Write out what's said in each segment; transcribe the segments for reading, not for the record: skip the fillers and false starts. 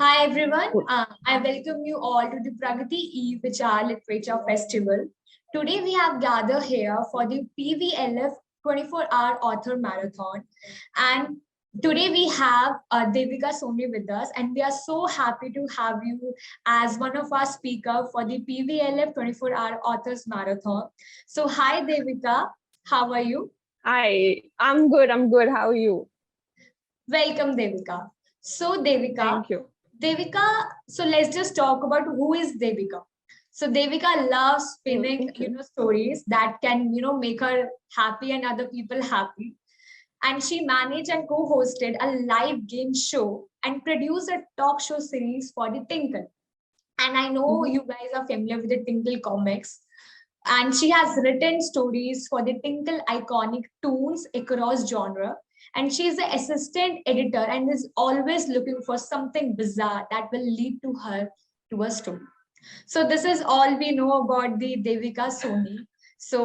Hi everyone, Cool. I welcome you all to the PragatiE Vichaar Literature Festival. Today we have gathered here for the PVLF 24-hour author marathon, and today we have Devika Soni with us, and we are so happy to have you as one of our speakers for the PVLF 24-hour authors marathon. So hi Devika, how are you? Hi, I'm good. I'm good. How are you? Welcome Devika. So Devika, Thank you. so let's just talk about who is Devika. So Devika loves spinning, Okay. stories that can, make her happy and other people happy. And she managed and co-hosted a live game show and produced a talk show series for the Tinkle. And I know Mhm. you guys are familiar with the Tinkle comics. And she has written stories for the Tinkle iconic tunes across genre. And she is the assistant editor and is always looking for something bizarre that will lead to her to a story. So this is all we know about the Devika Soni. So,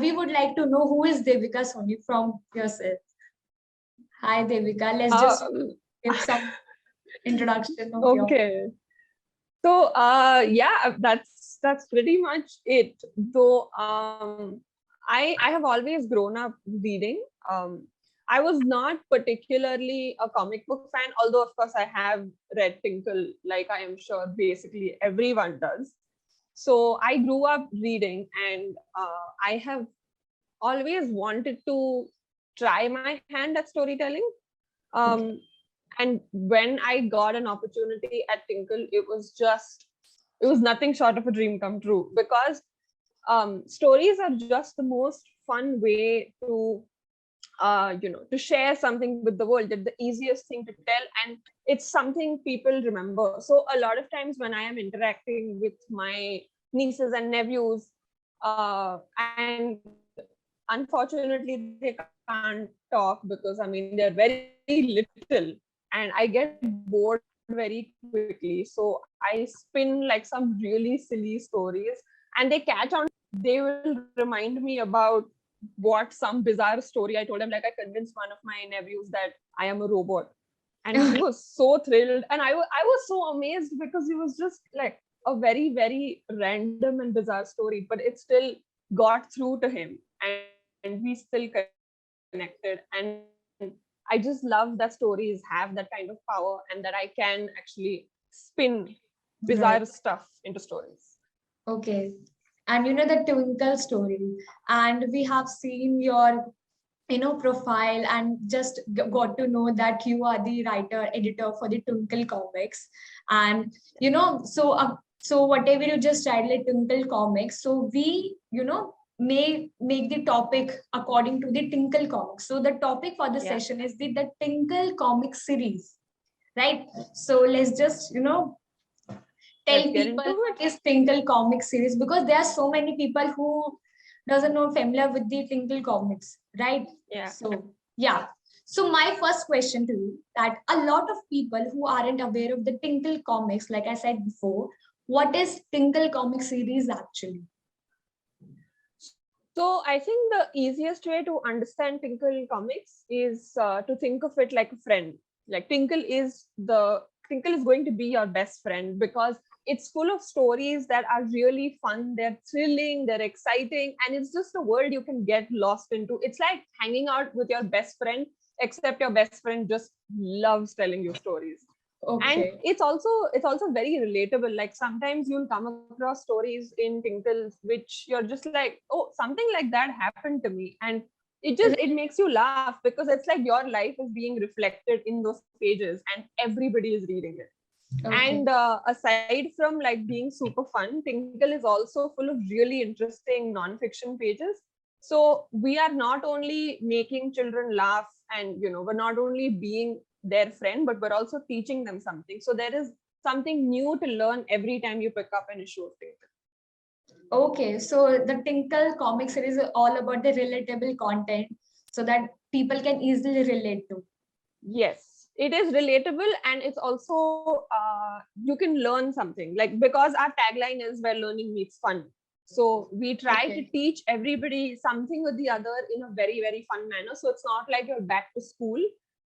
we would like to know who is Devika Soni from yourself. Hi Devika, let's just Um, give some introduction of your. okay. So, yeah, that's pretty much it. Though, I have always grown up reading. I was not particularly a comic book fan, although of course I have read Tinkle, like I am sure basically everyone does. So I grew up reading, and I have always wanted to try my hand at storytelling. Okay. Um, and when I got an opportunity at Tinkle, it was nothing short of a dream come true, because stories are just the most fun way to to share something with the world. It's the easiest thing to tell, and it's something people remember. So a lot of times when I am interacting with my nieces and nephews, and unfortunately they can't talk because I mean they're very little, and I get bored very quickly. So I spin like some really silly stories, and they catch on to it. They will remind me about what some bizarre story I told them. Like I convinced one of my nephews that I am a robot, and he was so thrilled, and I was so amazed, because it was just like a very, very random and bizarre story, but it still got through to him, and we still connected. And I just love that stories have that kind of power, and that I can actually spin bizarre stuff Right. into stories. Okay. And the Twinkle story. And we have seen your, profile and just got to know that you are the writer, editor for the Twinkle comics. And, so whatever you just titled Twinkle comics, so we, may make the topic according to the Tinkle comics. So the topic for the Yeah. session is the Tinkle comic series, right? So let's just, tell Let's get people into what it. is Tinkle comic series, because there are so many people who doesn't know familiar with the Tinkle comics, right? Yeah. So yeah. So my first question to you, that a lot of people who aren't aware of the Tinkle comics, like I said before, what is Tinkle comic series actually? So I think the easiest way to understand Tinkle comics is to think of it like a friend. Like Tinkle is going to be your best friend, because it's full of stories that are really fun. They're thrilling, they're exciting, and it's just a world you can get lost into. It's like hanging out with your best friend, except your best friend just loves telling you stories. And Okay. it's also very relatable. Like sometimes you'll come across stories in Tinkles which you're just like, oh, something like that happened to me, and it makes you laugh, because it's like your life is being reflected in those pages and everybody is reading it. Okay. And aside from like being super fun, Tinkle is also full of really interesting non-fiction pages. So we are not only making children laugh, and we're not only being their friend, but we're also teaching them something. So there is something new to learn every time you pick up an issue of Tinkle. Okay. So the Tinkle comic series is all about the relatable content so that people can easily relate to. Yes, it is relatable, and it's also you can learn something, like, because our tagline is where learning meets fun. So we try to Okay. teach everybody something or the other in a very, very fun manner. So it's not like you're back to school,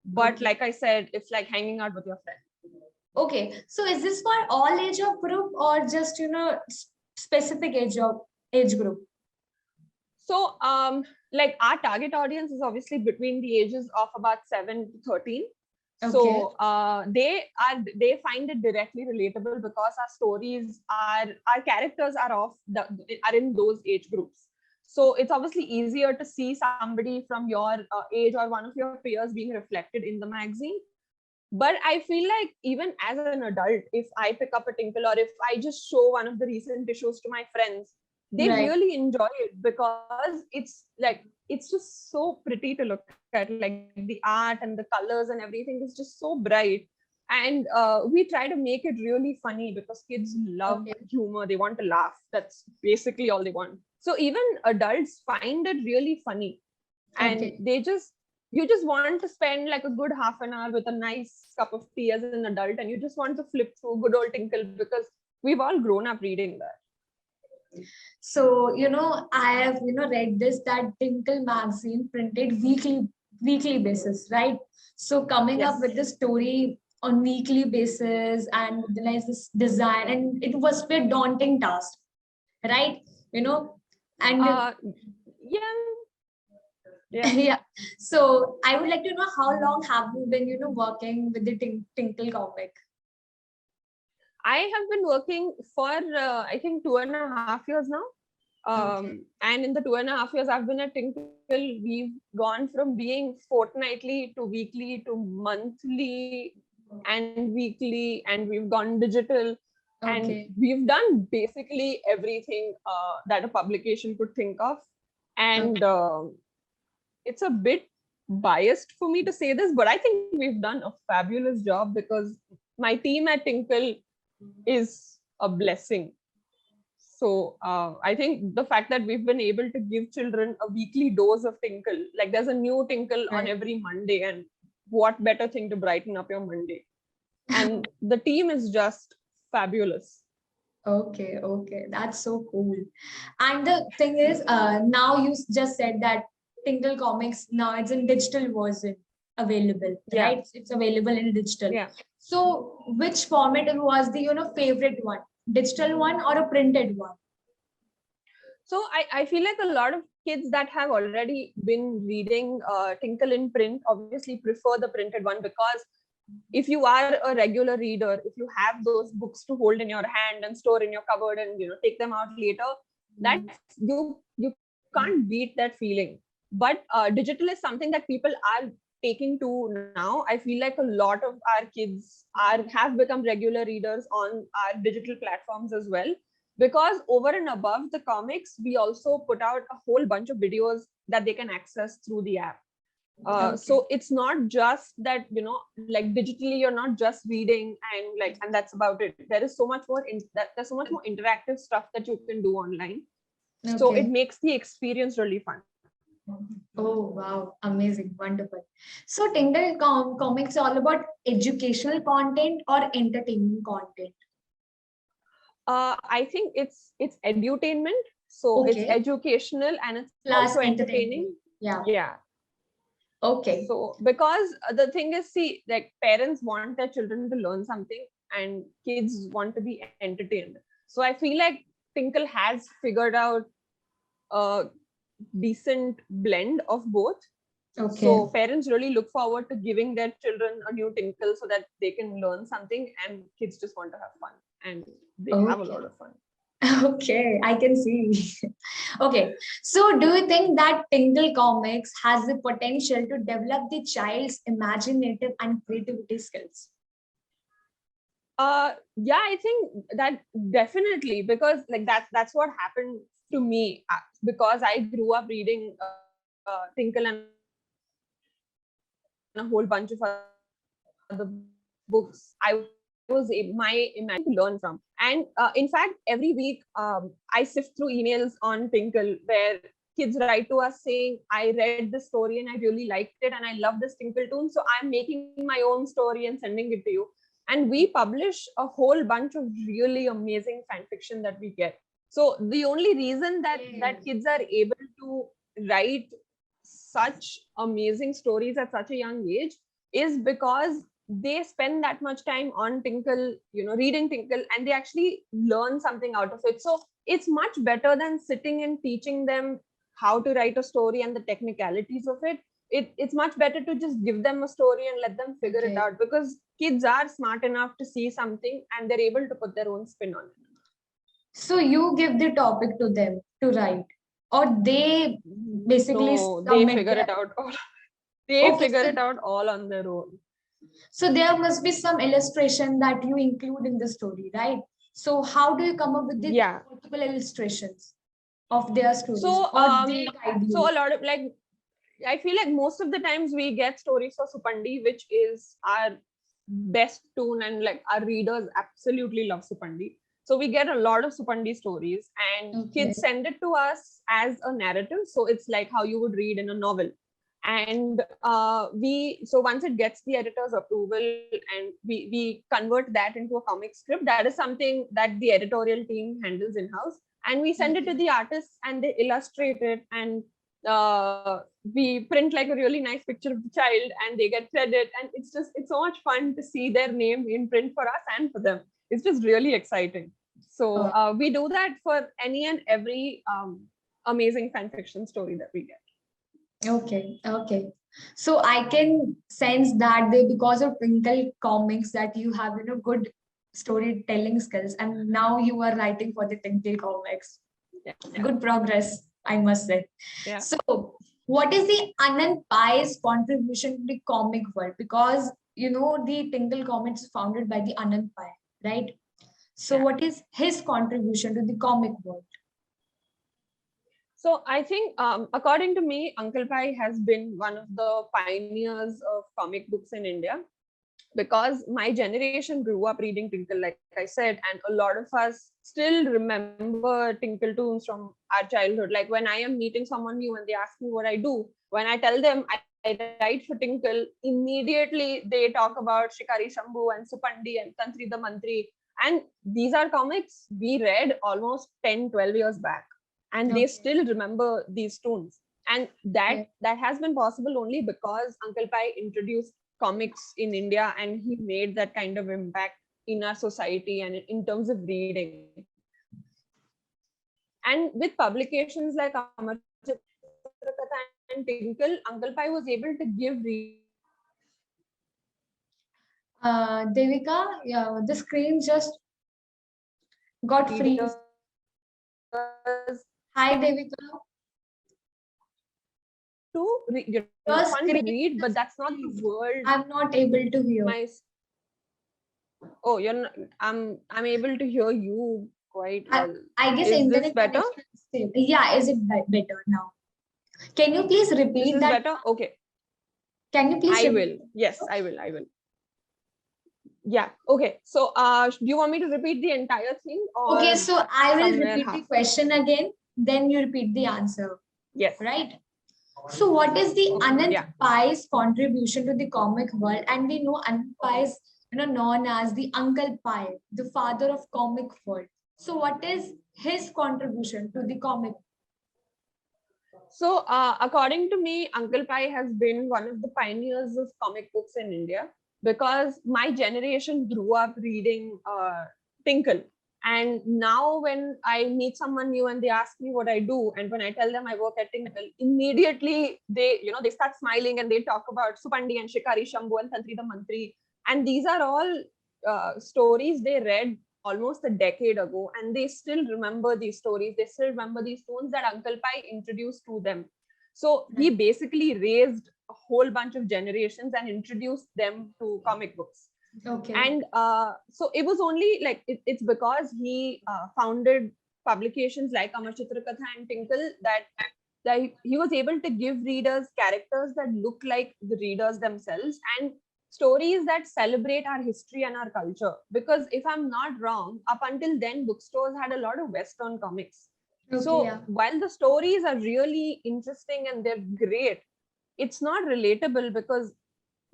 but Okay. like I said, it's like hanging out with your friend. Okay, so is this for all age of group or just specific age group? So like our target audience is obviously between the ages of about 7 to 13. Okay. So they find it directly relatable because our stories are, our characters are are in those age groups. So it's obviously easier to see somebody from your age or one of your peers being reflected in the magazine. But I feel like even as an adult, if I pick up a Tinkle or if I just show one of the recent issues to my friends, they Right. really enjoy it because it's just so pretty to look at. Like the art and the colors and everything is just so bright. And we try to make it really funny because kids love Okay. humor. They want to laugh. That's basically all they want. So even adults find it really funny, and Okay. you just want to spend like a good half an hour with a nice cup of tea as an adult, and you just want to flip through good old Tinkle because we've all grown up reading that. So, I have, read this that Tinkle magazine printed weekly basis, right? So coming up with Yes. the story on weekly basis and like this design, and it was a daunting task, right? You know, and uh yeah, yeah. yeah. So I would like to know how long have you been, working with the Tinkle comic? I have been working for I think 2.5 years now. Okay. And in the 2.5 years I've been at Tinkle, we've gone from being fortnightly to weekly to monthly and weekly, and we've gone digital, and Okay. we've done basically everything that a publication could think of. And Okay. it's a bit biased for me to say this, but I think we've done a fabulous job because my team at Tinkle is a blessing. So I think the fact that we've been able to give children a weekly dose of Tinkle, like there's a new Tinkle on Right. every Monday, and what better thing to brighten up your Monday? And the team is just fabulous. Okay, okay, that's so cool. And the thing is, now you just said that Tinkle Comics now it's in digital version available, Yeah, right? It's available in digital. yeah. So, which format was the favorite one, digital one or a printed one? So I feel like a lot of kids that have already been reading Tinkle in print obviously prefer the printed one, because if you are a regular reader, if you have those books to hold in your hand and store in your cupboard and take them out later, that's you can't beat that feeling. But digital is something that people are taking to now. I feel like a lot of our kids are have become regular readers on our digital platforms as well, because over and above the comics, we also put out a whole bunch of videos that they can access through the app. Okay. So it's not just that like digitally you're not just reading and that's about it. There is so much more there's so much more interactive stuff that you can do online, so it Okay. makes the experience really fun. Oh, wow. Amazing. Wonderful. So, Tinkle Comics all about educational content or entertainment content? I think it's edutainment, so it's Okay. educational and it's Plus also entertainment. entertaining. Yeah. Yeah. Okay. So because the thing is, see, like parents want their children to learn something and kids want to be entertained. So I feel like Tinkle has figured out a decent blend of both. Okay. So parents really look forward to giving their children a new Tinkle so that they can learn something, and kids just want to have fun, and they have a Okay. lot of fun. Okay, I can see. Okay, so do you think that Tinkle Comics has the potential to develop the child's imaginative and creativity skills? Yeah, I think that definitely, because like that's what happened to me, because I grew up reading Tinkle and a whole bunch of other books. I was my imagination to learn from. And in fact, every week I sift through emails on Tinkle where kids write to us saying, I read this story and I really liked it and I love this Tinkle Toon, so I'm making my own story and sending it to you. And we publish a whole bunch of really amazing fan fiction that we get. So the only reason that kids are able to write such amazing stories at such a young age is because they are they spend that much time on Tinkle, reading Tinkle, and they actually learn something out of it. So it's much better than sitting and teaching them how to write a story and the technicalities of it. It's much better to just give them a story and let them figure it out, because kids are smart enough to see something and they're able to put their own spin on it. So you give the topic to them to write, or they basically they figure it out all. They figure it out all on their own. So there must be some illustration that you include in the story, right? So how do you come up with the multiple illustrations of their stories? So so a lot of, like, I feel like most of the times we get stories for Supandi, which is our best toon, and like our readers absolutely love Supandi. So we get a lot of Supandi stories, and kids send it to us as a narrative. So it's like how you would read in a novel. And so once it gets the editor's approval and we convert that into a comic script, that is something that the editorial team handles in-house, and we send it to the artists and they illustrate it, and we print like a really nice picture of the child and they get credit, and it's so much fun to see their name in print for us and for them. It's just really exciting. So we do that for any and every amazing fan fiction story that we get. Okay. So I can sense that because of Tinkle comics that you have good storytelling skills, and now you are writing for the Tinkle comics. Good progress, I must say. So what is the Anand Pai's contribution to the comic world? Because the Tinkle comics founded by the Anand Pai, right? So what is his contribution to the comic world? So I think, according to me, Uncle Pai has been one of the pioneers of comic books in India, because my generation grew up reading Tinkle, like I said, and a lot of us still remember Tinkle toons from our childhood. Like when I am meeting someone new and they ask me what I do, when I tell them I write for Tinkle, immediately they talk about Shikari Shambhu and Supandi and Tantri the Mantri. And these are comics we read almost 10, 12 years back. And they still remember these toons. And that has been possible only because Uncle Pai introduced comics in India, and he made that kind of impact in our society and in terms of reading. And with publications like Amar Chitrakatha and Tinkle, Uncle Pai was able to give Devika, the screen just got freeze. Hi, Devika. Fun to read, but that's not the world. I'm not able to hear. Oh, you're not, I'm able to hear you quite well. I guess is this better? Yeah, is it better now? Can you please repeat that? Better? Okay. Can you please? I will. Yes, I will. Yeah. Okay. So, do you want me to repeat the entire thing? Or okay. So I will repeat the question again. Then you repeat the answer. Yes. Right. So what is the Anand Pai's contribution to the comic world? And we know Anand Pai is known as the Uncle Pai, the father of comic world. So what is his contribution to the comic? So according to me, Uncle Pai has been one of the pioneers of comic books in India, because my generation grew up reading Tinkle. And now when I meet someone new and they ask me what I do, and when I tell them I work at Tinkle, immediately they start smiling and they talk about Supandi and Shikari Shambhu and Tantri the Mantri. And these are all stories they read almost a decade ago, and they still remember these stories. They still remember these tones that Uncle Pai introduced to them. So he basically raised a whole bunch of generations and introduced them to comic books. Okay. And so it was only like it's because he founded publications like Amar Chitrakatha and Tinkle that he was able to give readers characters that look like the readers themselves, and stories that celebrate our history and our culture. Because if I'm not wrong, up until then, bookstores had a lot of Western comics. Okay, so while the stories are really interesting and they're great, it's not relatable, because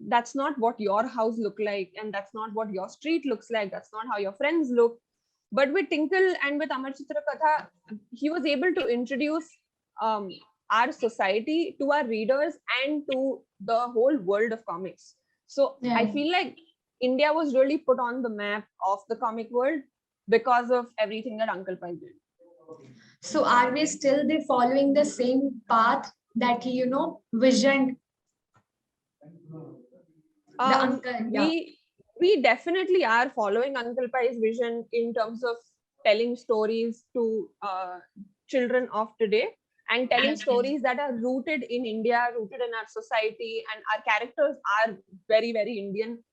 that's not what your house look like, and that's not what your street looks like. That's not how your friends look. But with Tinkle and with Amar Chitrakatha, he was able to introduce our society to our readers and to the whole world of comics. So I feel like India was really put on the map of the comic world because of everything that Uncle Pai did. So are we still following the same path that he, visioned the uncle? Yeah. We definitely are following Uncle Pai's vision in terms of telling stories to children of today, and telling Okay. stories that are rooted in India, rooted in our society, and our characters are very, very Indian.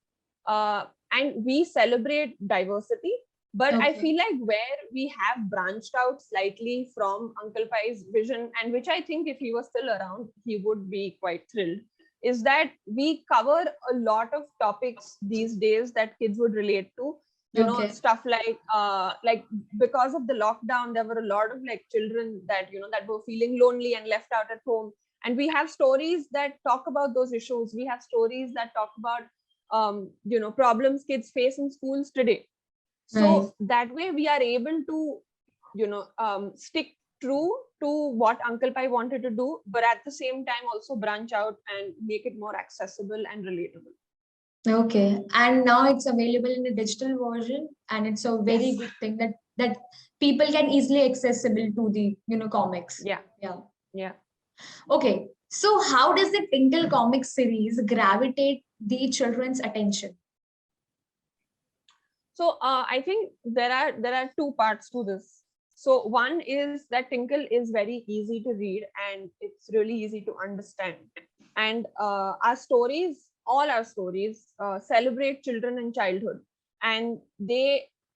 And we celebrate diversity, but I Okay. feel like where we have branched out slightly from Uncle Pai's vision, and which I think if he was still around, he would be quite thrilled, is that we cover a lot of topics these days that kids would relate to. Okay. Stuff like because of the lockdown, there were a lot of like children that that were feeling lonely and left out at home, and we have stories that talk about those issues. We have stories that talk about problems kids face in schools today. So Right. that way we are able to stick true to what Uncle Pai wanted to do, but at the same time also branch out and make it more accessible and relatable. Okay. And now it's available in a digital version, and it's a very Yes. good thing that people can easily accessible to the comics. Yeah. Yeah. Yeah. Okay. So how does the Tinkle comic series gravitate the children's attention? So I think there are two parts to this. So one is that Tinkle is very easy to read and it's really easy to understand. And our stories, all our stories, celebrate children and childhood. And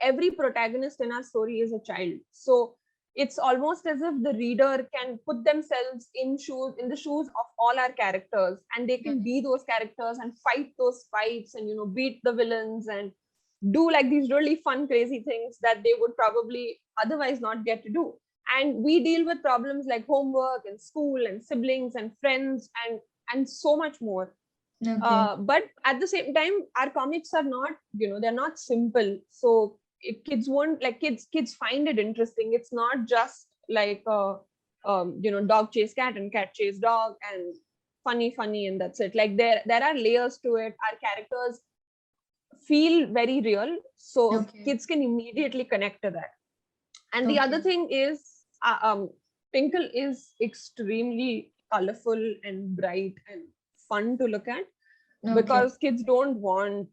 every protagonist in our story is a child. So it's almost as if the reader can put themselves in the shoes of all our characters, and they can be those characters and fight those fights and beat the villains and do like these really fun, crazy things that they would probably otherwise not get to do. And we deal with problems like homework and school and siblings and friends and so much more. Okay. But at the same time, our comics are not, they're not simple. So kids won't like kids find it interesting. It's not just like dog chase cat and cat chase dog and funny and that's it. Like there are layers to it. Our characters feel very real, so Okay. kids can immediately connect to that. And the other Okay. thing is Tinkle is extremely colorful and bright and fun to look at, Okay. because kids don't want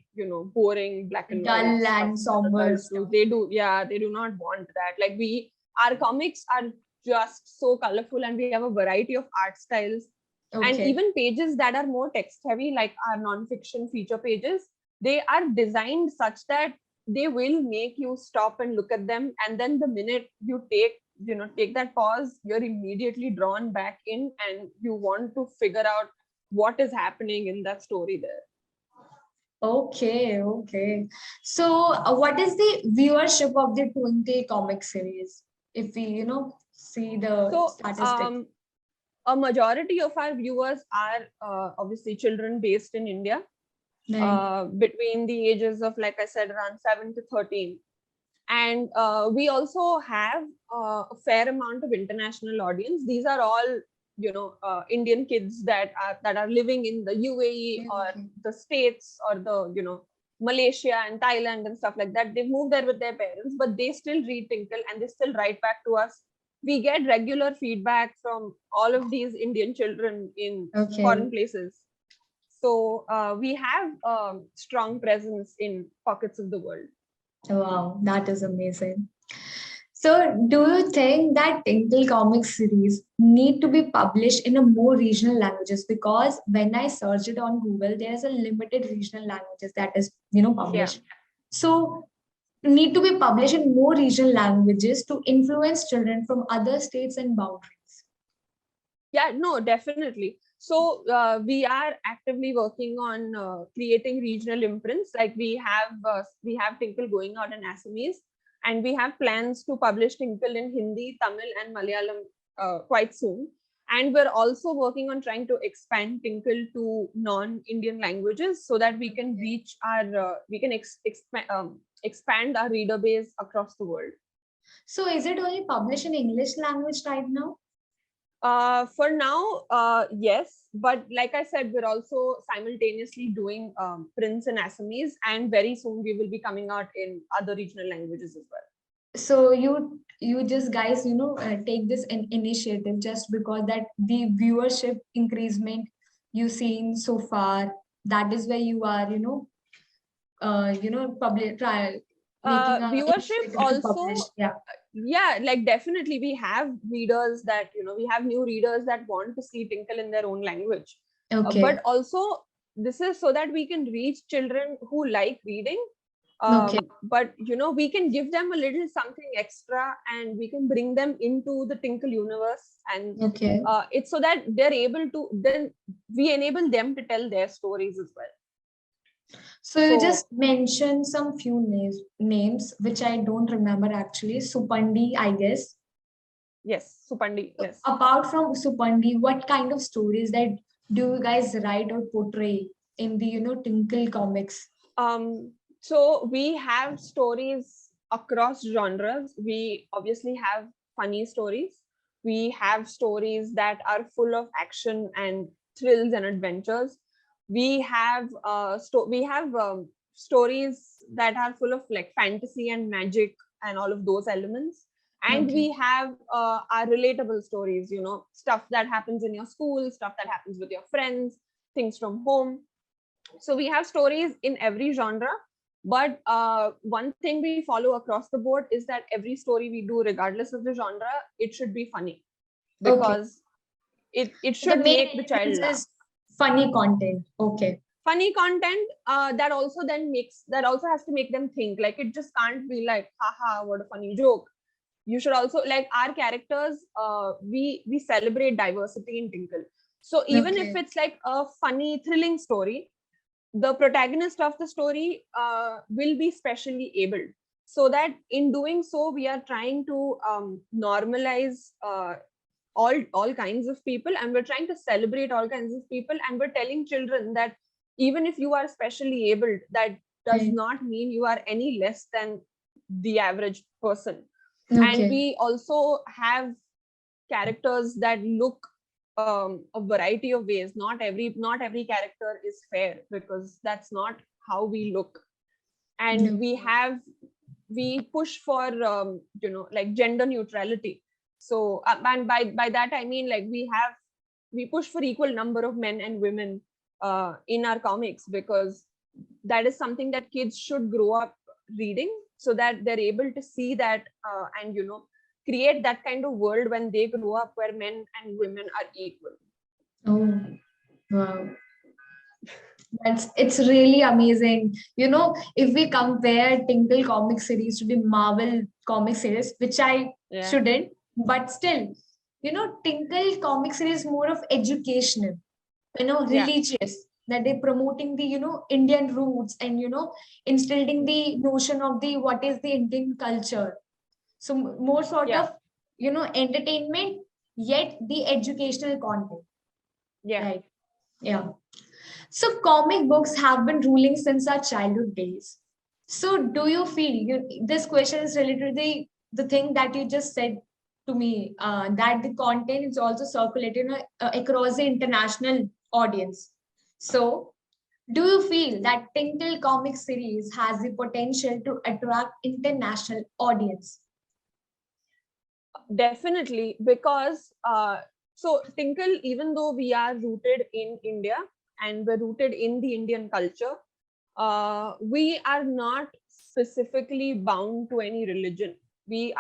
boring black and white Dull stuff and that somber adults do. stuff. They do not want that. Like our comics are just so colorful, and we have a variety of art styles. And Okay. even pages that are more text heavy, like our non-fiction feature pages, they are designed such that they will make you stop and look at them, and then the minute you take that pause, you're immediately drawn back in and you want to figure out what is happening in that story there. Okay. Okay. So what is the viewership of the Twinkle comic series? If we, see the So statistics. a majority of our viewers are obviously children based in India, Right. between the ages of, like I said, around 7 to 13. And we also have a fair amount of international audience. These are all Indian kids that are living in the UAE or Okay. the States or the Malaysia and Thailand and stuff like that. They've moved there with their parents, but they still read Tinkle and they still write back to us. We get regular feedback from all of these Indian children in Okay. foreign places. So we have strong presence in pockets of the world. Wow, that is amazing. So, do you think that Tinkle comic series need to be published in a more regional languages? Because when I searched it on Google, there's a limited regional languages that is, Yeah. published. So, need to be published in more regional languages to influence children from other states and boundaries. Yeah, no, definitely. So we are actively working on creating regional imprints. Like we have Tinkle going out in Assamese, and we have plans to publish Tinkle in Hindi, Tamil, and Malayalam quite soon. And we're also working on trying to expand Tinkle to non-Indian languages so that we can reach we can expand our reader base across the world. So, is it only published in English language right now? For now, yes, but like I said, we're also simultaneously doing prints in Assamese, and very soon we will be coming out in other regional languages as well. So you just guys, take this initiative just because that the viewership increasement you've seen so far, that is where you are, public trial making a Viewership initiative to publish. also, Yeah. yeah, like definitely we have readers that, we have new readers that want to see Tinkle in their own language. Okay. But also, this is so that we can reach children who like reading. Okay. But we can give them a little something extra, and we can bring them into the Tinkle universe, and Okay. it's so that they're able to, then we enable them to tell their stories as well. So you just mentioned some few names which I don't remember actually. Supandi, I guess. Yes, Supandi. So Yes. apart from Supandi, what kind of stories that do you guys write or portray in the Tinkle comics? So we have stories across genres. We obviously have funny stories. We have stories that are full of action and thrills and adventures. We have stories that are full of like fantasy and magic and all of those elements. And Okay. we have our relatable stories, stuff that happens in your school, stuff that happens with your friends, things from home. So we have stories in every genre, but one thing we follow across the board is that every story we do, regardless of the genre, it should be funny, because it So the should main make the child element laugh. is funny content. Okay. Funny content that also has to make them think. Like, it just can't be like, haha, what a funny joke. You should also, like, our characters, we celebrate diversity in Tinkle. So even if it's like a funny, thrilling story, the protagonist of the story will be specially abled, so that in doing so we are trying to normalize all kinds of people, and we're trying to celebrate all kinds of people, and we're telling children that even if you are specially abled, that does not mean you are any less than the average person. And we also have characters that look a variety of ways. Not every character is fair, because that's not how we look. And we push for like gender neutrality. So and by that I mean, like, we push for equal number of men and women in our comics, because that is something that kids should grow up reading, so that they're able to see that and create that kind of world when they grow up, where men and women are equal. Oh, wow. It's really amazing. If we compare Tinkle comic series to the Marvel comic series, which I shouldn't, but still, Tinkle comic series is more of educational, religious, that they're promoting the, Indian roots, and, instilling the notion of the what is the Indian culture. So more sort of, entertainment, yet the educational content. Right. Yeah. So comic books have been ruling since our childhood days. So do you feel this question is related to the thing that you just said to me, that the content is also circulated across the international audience. So do you feel that Tinkle comic series has the potential to attract international audience? Definitely, because so Tinkle, even though we are rooted in India and we're rooted in the Indian culture, we are not specifically bound to any religion. We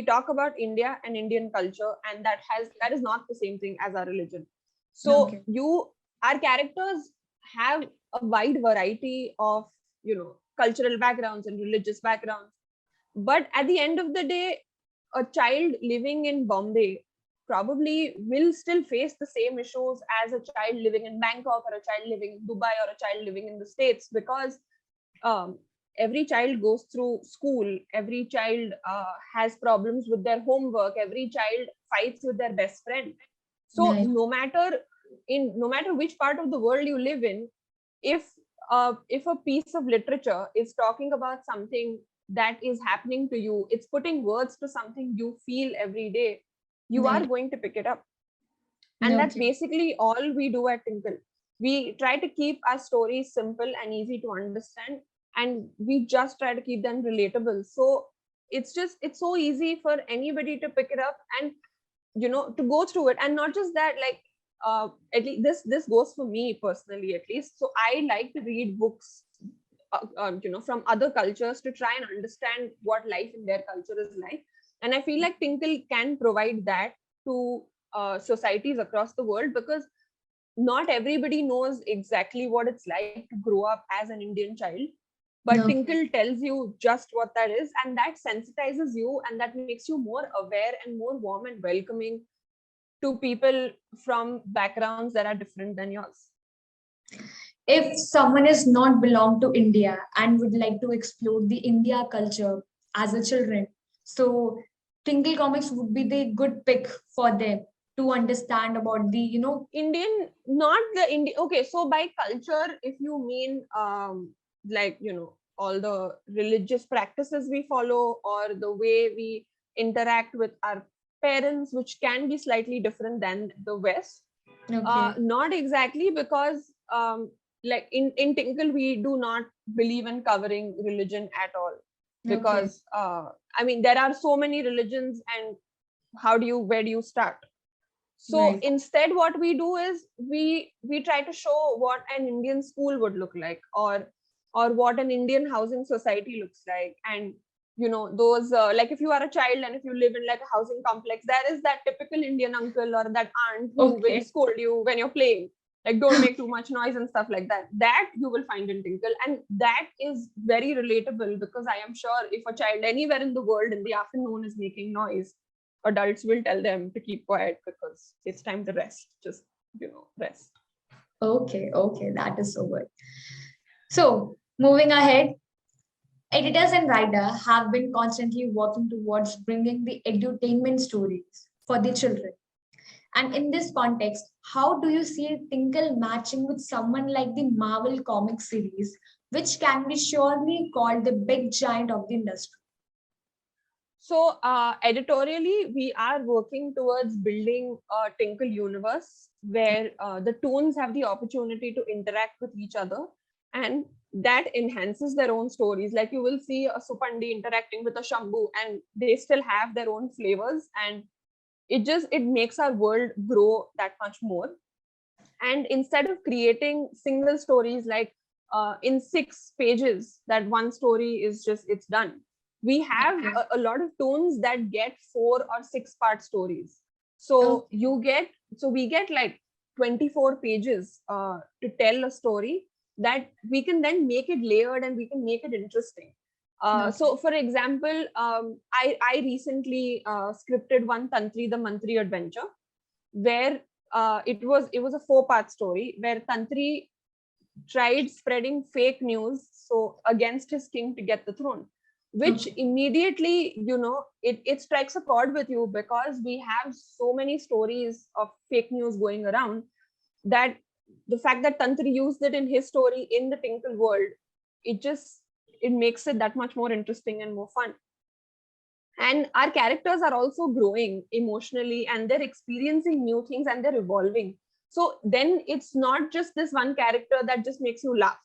talk about India and Indian culture, and that is not the same thing as our religion. So our characters have a wide variety of cultural backgrounds and religious backgrounds, but at the end of the day, a child living in Bombay probably will still face the same issues as a child living in Bangkok, or a child living in Dubai, or a child living in the States, because every child goes through school, every child has problems with their homework, every child fights with their best friend. So no matter which part of the world you live in, if a piece of literature is talking about something that is happening to you, it's putting words to something you feel every day, you are going to pick it up. And that's Okay. basically all we do at Tinkle. We try to keep our stories simple and easy to understand, and we just try to keep them relatable. So it's so easy for anybody to pick it up and to go through it. And not just that, like at least this goes for me personally, at least. So I like to read books from other cultures to try and understand what life in their culture is like. And I feel like Tinkle can provide that to societies across the world, because not everybody knows exactly what it's like to grow up as an Indian child. But Okay. Tinkle tells you just what that is, and that sensitizes you, and that makes you more aware and more warm and welcoming to people from backgrounds that are different than yours. If someone is not belong to India and would like to explore the India culture as a children, so Tinkle Comics would be the good pick for them to understand about the Indian, not the Indian. Okay, so by culture, if you mean like all the religious practices we follow, or the way we interact with our parents, which can be slightly different than the West. okay. Not exactly, because like in Tinkle, we do not believe in covering religion at all, Okay. because I mean, there are so many religions, and where do you start? So Right. instead, what we do is we try to show what an Indian school would look like, or what an Indian housing society looks like. And those like, if you are a child and if you live in like a housing complex, there is that typical Indian uncle or that aunt who will Okay. scold you when you're playing, like, don't make too much noise and stuff like that. That you will find in Tinkle, and that is very relatable, because I am sure if a child anywhere in the world in the afternoon is making noise, adults will tell them to keep quiet because it's time to rest. Just rest. Okay. Okay. That is so good. So moving ahead, editors and writers have been constantly working towards bringing the edutainment stories for the children. And in this context, how do you see Tinkle matching with someone like the Marvel comic series, which can be surely called the big giant of the industry? So editorially, we are working towards building a Tinkle universe where the toons have the opportunity to interact with each other, and that enhances their own stories. Like, you will see a Supandi interacting with a Shambhu, and they still have their own flavors, and it makes our world grow that much more. And instead of creating single stories, like in 6 pages, that one story is just, it's done, we have Okay. a lot of tones that get 4 or 6 part stories. Oh, So we get like 24 pages to tell a story, that we can then make it layered and we can make it interesting. okay. So for example, I recently scripted one Tantri the Mantri adventure, where it was a 4 part story where Tantri tried spreading fake news, so against his king, to get the throne, which Okay. immediately it strikes a chord with you, because we have so many stories of fake news going around, that the fact that Tantri used it in his story in the Tinkle world, it makes it that much more interesting and more fun. And our characters are also growing emotionally, and they're experiencing new things, and they're evolving. So then it's not just this one character that just makes you laugh.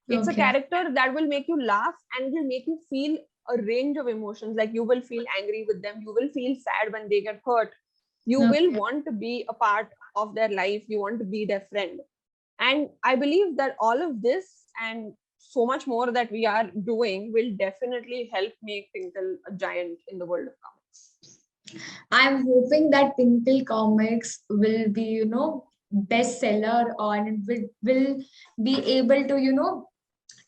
It's a Okay. character that will make you laugh and will make you feel a range of emotions. Like, you will feel angry with them, you will feel sad when they get hurt, you will Okay. want to be a part of their life, you want to be their friend. And I believe that all of this and so much more that we are doing will definitely help make Tinkle a giant in the world of comics. I'm hoping that Tinkle Comics will be, bestseller, or it will be able to,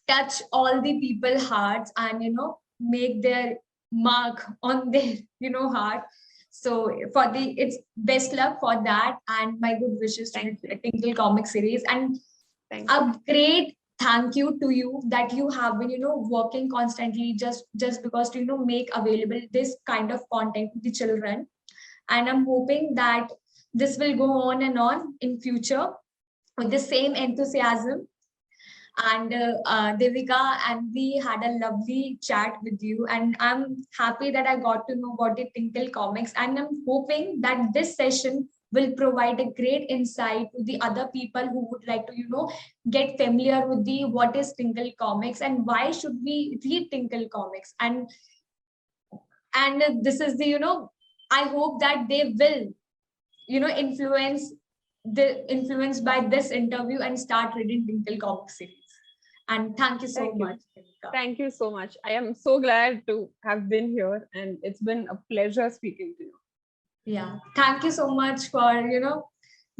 touch all the people hearts and, make their mark on their, heart. So for the it's best luck for that, and my good wishes to Thank you. the Tinkle Comic series, and Thank you. a great thank you to you that you have been working constantly just because to make available this kind of content to the children. And I'm hoping that this will go on in future with the same enthusiasm. And Devika, and we had a lovely chat with you, and I'm happy that I got to know about the Tinkle Comics, and I'm hoping that this session will provide a great insight to the other people who would like to, get familiar with the what is Tinkle comics and why should we read Tinkle comics. And this is the, I hope that they will, influenced by this interview and start reading Tinkle comic series. And thank you so Thank you. much, Devika. Thank you so much. I am so glad to have been here, and it's been a pleasure speaking to you. Yeah, thank you so much for,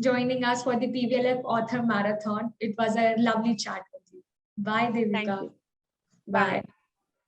joining us for the PVLF Author Marathon. It was a lovely chat with you. Bye, Devika. Thank you. Bye. Bye.